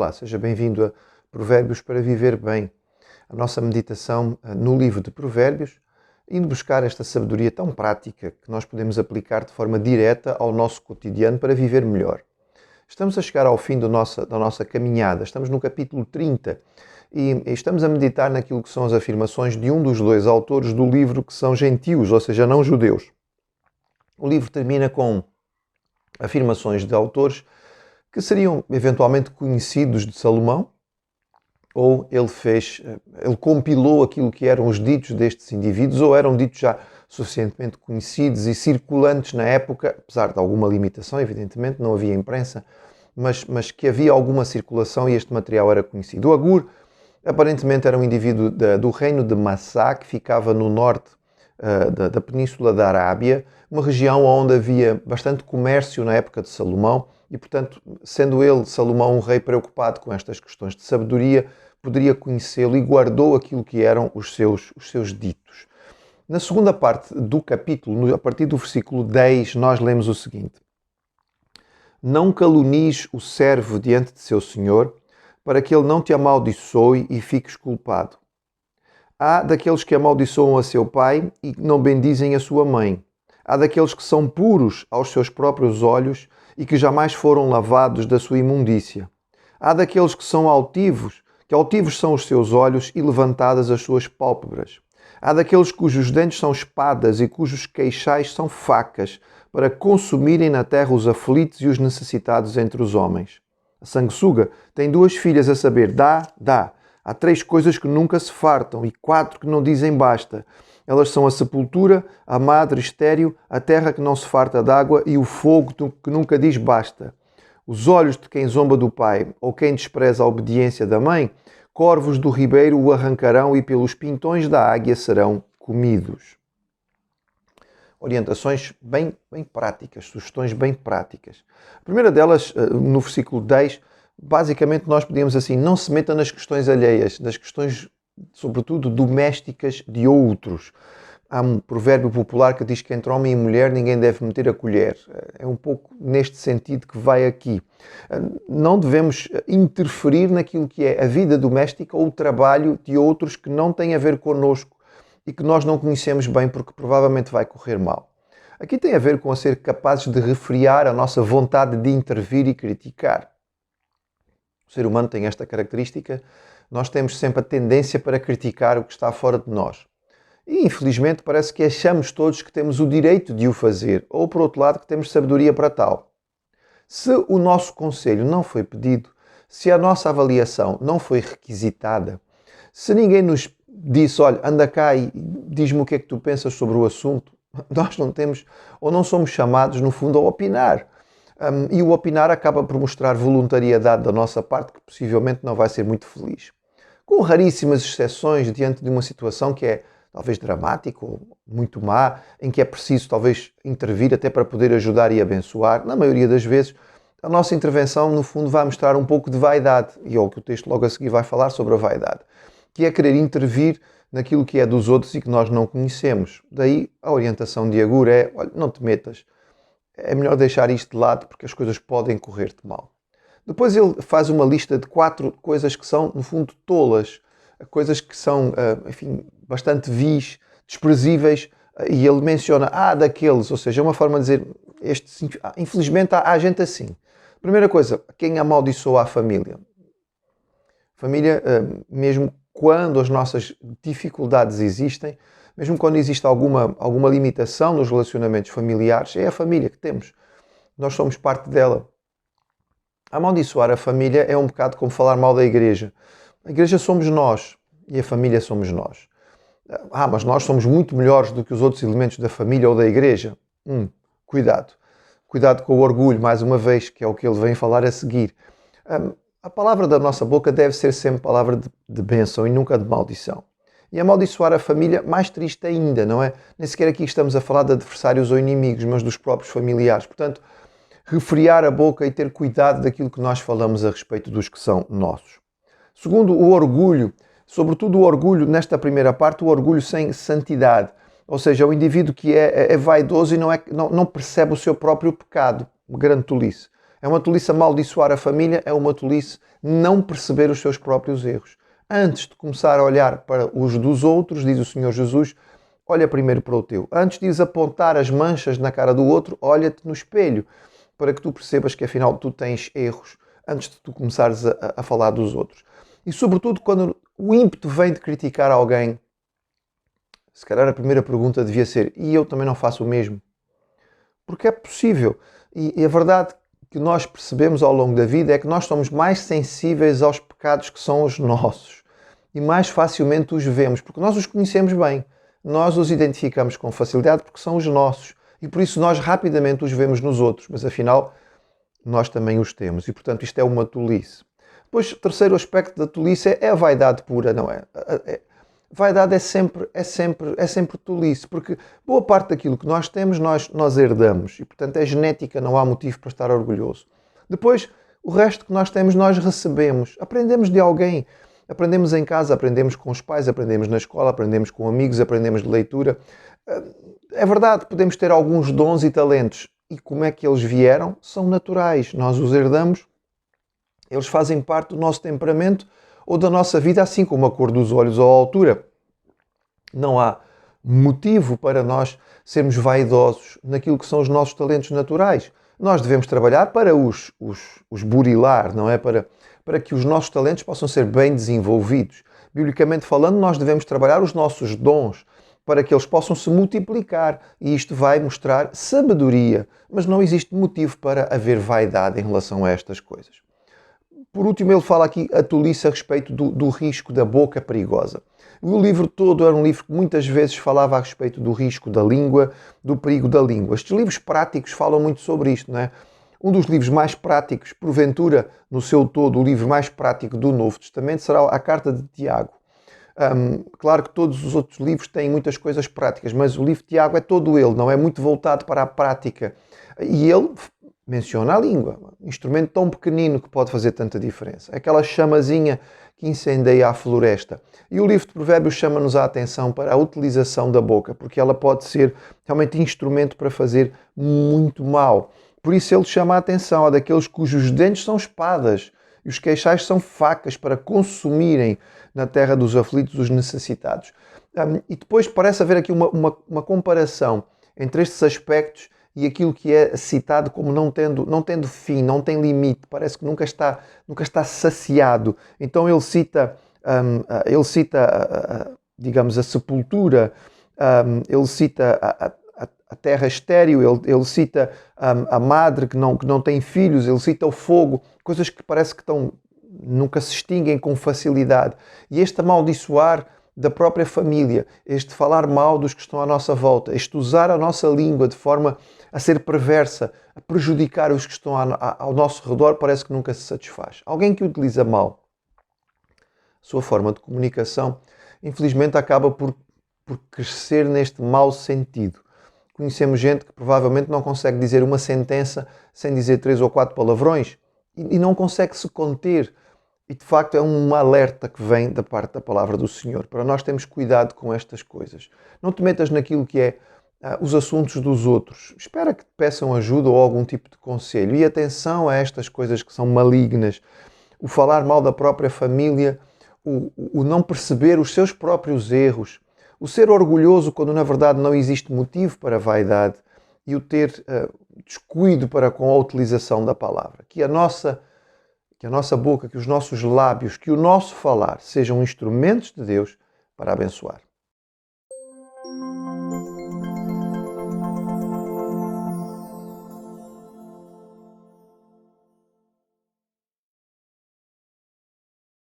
Olá, seja bem-vindo a Provérbios para Viver Bem. A nossa meditação no livro de Provérbios, indo buscar esta sabedoria tão prática que nós podemos aplicar de forma direta ao nosso cotidiano para viver melhor. Estamos a chegar ao fim da nossa caminhada, estamos no capítulo 30 e estamos a meditar naquilo que são as afirmações de um dos dois autores do livro que são gentios, ou seja, não judeus. O livro termina com afirmações de autores que seriam eventualmente conhecidos de Salomão, ou ele compilou aquilo que eram os ditos destes indivíduos, ou eram ditos já suficientemente conhecidos e circulantes na época, apesar de alguma limitação, evidentemente, não havia imprensa, mas que havia alguma circulação e este material era conhecido. O Agur, aparentemente, era um indivíduo do reino de Massá, que ficava no norte da península da Arábia, uma região onde havia bastante comércio na época de Salomão, e, portanto, sendo ele, Salomão, um rei preocupado com estas questões de sabedoria, poderia conhecê-lo e guardou aquilo que eram os seus ditos. Na segunda parte do capítulo, a partir do versículo 10, nós lemos o seguinte: Não calunies o servo diante de seu senhor, para que ele não te amaldiçoe e fiques culpado. Há daqueles que amaldiçoam a seu pai e não bendizem a sua mãe. Há daqueles que são puros aos seus próprios olhos e que jamais foram lavados da sua imundícia. Há daqueles que são altivos, que altivos são os seus olhos e levantadas as suas pálpebras. Há daqueles cujos dentes são espadas e cujos queixais são facas, para consumirem na terra os aflitos e os necessitados entre os homens. A sanguessuga tem 2 filhas, a saber, dá. Há 3 coisas que nunca se fartam e 4 que não dizem basta. Elas são a sepultura, a madre estéril, a terra que não se farta d'água e o fogo que nunca diz basta. Os olhos de quem zomba do pai ou quem despreza a obediência da mãe, corvos do ribeiro o arrancarão e pelos pintões da águia serão comidos. Orientações bem práticas, sugestões bem práticas. A primeira delas, no versículo 10, basicamente nós pedimos assim: não se meta nas questões alheias, nas questões sobretudo domésticas de outros. Há um provérbio popular que diz que entre homem e mulher ninguém deve meter a colher. É um pouco neste sentido que vai aqui. Não devemos interferir naquilo que é a vida doméstica ou o trabalho de outros que não têm a ver connosco e que nós não conhecemos bem, porque provavelmente vai correr mal. Aqui tem a ver com ser capazes de refrear a nossa vontade de intervir e criticar. O ser humano tem esta característica: nós temos sempre a tendência para criticar o que está fora de nós. E, infelizmente, parece que achamos todos que temos o direito de o fazer, ou, por outro lado, que temos sabedoria para tal. Se o nosso conselho não foi pedido, se a nossa avaliação não foi requisitada, se ninguém nos disse: olha, anda cá e diz-me o que é que tu pensas sobre o assunto, nós não temos, ou não somos chamados, no fundo, a opinar. E o opinar acaba por mostrar voluntariedade da nossa parte, que possivelmente não vai ser muito feliz. Com raríssimas exceções, diante de uma situação que é talvez dramática ou muito má, em que é preciso talvez intervir até para poder ajudar e abençoar, na maioria das vezes, a nossa intervenção, no fundo, vai mostrar um pouco de vaidade, e é o que o texto logo a seguir vai falar sobre a vaidade, que é querer intervir naquilo que é dos outros e que nós não conhecemos. Daí a orientação de Agur é: olha, não te metas. É melhor deixar isto de lado porque as coisas podem correr-te mal. Depois ele faz uma lista de 4 coisas que são, no fundo, tolas. Coisas que são, enfim, bastante vis, desprezíveis. E ele menciona, daqueles, ou seja, é uma forma de dizer, infelizmente há gente assim. Primeira coisa, quem amaldiçoa a família. Família, mesmo quando as nossas dificuldades existem, mesmo quando existe alguma limitação nos relacionamentos familiares, é a família que temos. Nós somos parte dela. Amaldiçoar a família é um bocado como falar mal da igreja. A igreja somos nós e a família somos nós. Mas nós somos muito melhores do que os outros elementos da família ou da igreja. Cuidado. Cuidado com o orgulho, mais uma vez, que é o que ele vem falar a seguir. A palavra da nossa boca deve ser sempre palavra de bênção e nunca de maldição. E amaldiçoar a família, mais triste ainda, não é? Nem sequer aqui estamos a falar de adversários ou inimigos, mas dos próprios familiares. Portanto, refrear a boca e ter cuidado daquilo que nós falamos a respeito dos que são nossos. Segundo, o orgulho, sobretudo o orgulho, nesta primeira parte, o orgulho sem santidade. Ou seja, o indivíduo que é vaidoso e não percebe o seu próprio pecado. Uma grande tolice. É uma tolice amaldiçoar a família, é uma tolice não perceber os seus próprios erros. Antes de começar a olhar para os dos outros, diz o Senhor Jesus, olha primeiro para o teu. Antes de apontar as manchas na cara do outro, olha-te no espelho, para que tu percebas que afinal tu tens erros antes de tu começares a falar dos outros. E sobretudo quando o ímpeto vem de criticar alguém, se calhar a primeira pergunta devia ser, e eu também não faço o mesmo? Porque é possível. E a verdade que nós percebemos ao longo da vida é que nós somos mais sensíveis aos pecados que são os nossos e mais facilmente os vemos, porque nós os conhecemos bem. Nós os identificamos com facilidade porque são os nossos e por isso nós rapidamente os vemos nos outros, mas afinal nós também os temos e portanto isto é uma tolice. Depois, o terceiro aspecto da tolice é a vaidade pura, não é? Vaidade é sempre tolice, porque boa parte daquilo que nós temos nós herdamos e portanto é genética, não há motivo para estar orgulhoso. Depois, o resto que nós temos nós recebemos, aprendemos de alguém. Aprendemos em casa, aprendemos com os pais, aprendemos na escola, aprendemos com amigos, aprendemos de leitura. É verdade, podemos ter alguns dons e talentos. E como é que eles vieram? São naturais. Nós os herdamos, eles fazem parte do nosso temperamento ou da nossa vida, assim como a cor dos olhos ou a altura. Não há motivo para nós sermos vaidosos naquilo que são os nossos talentos naturais. Nós devemos trabalhar para os burilar, não é? Para que os nossos talentos possam ser bem desenvolvidos. Biblicamente falando, nós devemos trabalhar os nossos dons para que eles possam se multiplicar e isto vai mostrar sabedoria, mas não existe motivo para haver vaidade em relação a estas coisas. Por último, ele fala aqui a tolice a respeito do risco da boca perigosa. O livro todo era um livro que muitas vezes falava a respeito do risco da língua, do perigo da língua. Estes livros práticos falam muito sobre isto, não é? Um dos livros mais práticos, porventura, no seu todo, o livro mais prático do Novo Testamento será a Carta de Tiago. Claro que todos os outros livros têm muitas coisas práticas, mas o livro de Tiago é todo ele, não é muito voltado para a prática. E ele menciona a língua, um instrumento tão pequenino que pode fazer tanta diferença. Aquela chamazinha que incendeia a floresta. E o livro de Provérbios chama-nos a atenção para a utilização da boca, porque ela pode ser realmente instrumento para fazer muito mal. Por isso ele chama a atenção a daqueles cujos dentes são espadas e os queixais são facas para consumirem na terra dos aflitos os necessitados. E depois parece haver aqui uma comparação entre estes aspectos e aquilo que é citado como não tendo fim, não tem limite, parece que nunca está saciado. Então ele cita digamos, a sepultura, ele cita a terra estéril, ele cita a madre que não tem filhos, ele cita o fogo, coisas que parece que nunca se extinguem com facilidade. E este amaldiçoar da própria família, este falar mal dos que estão à nossa volta, este usar a nossa língua de forma a ser perversa, a prejudicar os que estão ao nosso redor, parece que nunca se satisfaz. Alguém que utiliza mal a sua forma de comunicação, infelizmente acaba por crescer neste mau sentido. Conhecemos gente que provavelmente não consegue dizer uma sentença sem dizer 3 ou 4 palavrões e não consegue se conter. E de facto é um alerta que vem da parte da palavra do Senhor. Para nós termos cuidado com estas coisas. Não te metas naquilo que é os assuntos dos outros. Espera que te peçam ajuda ou algum tipo de conselho. E atenção a estas coisas que são malignas. O falar mal da própria família, o não perceber os seus próprios erros, o ser orgulhoso quando na verdade não existe motivo para a vaidade e o ter descuido para com a utilização da palavra. Que a nossa boca, que os nossos lábios, que o nosso falar sejam instrumentos de Deus para abençoar.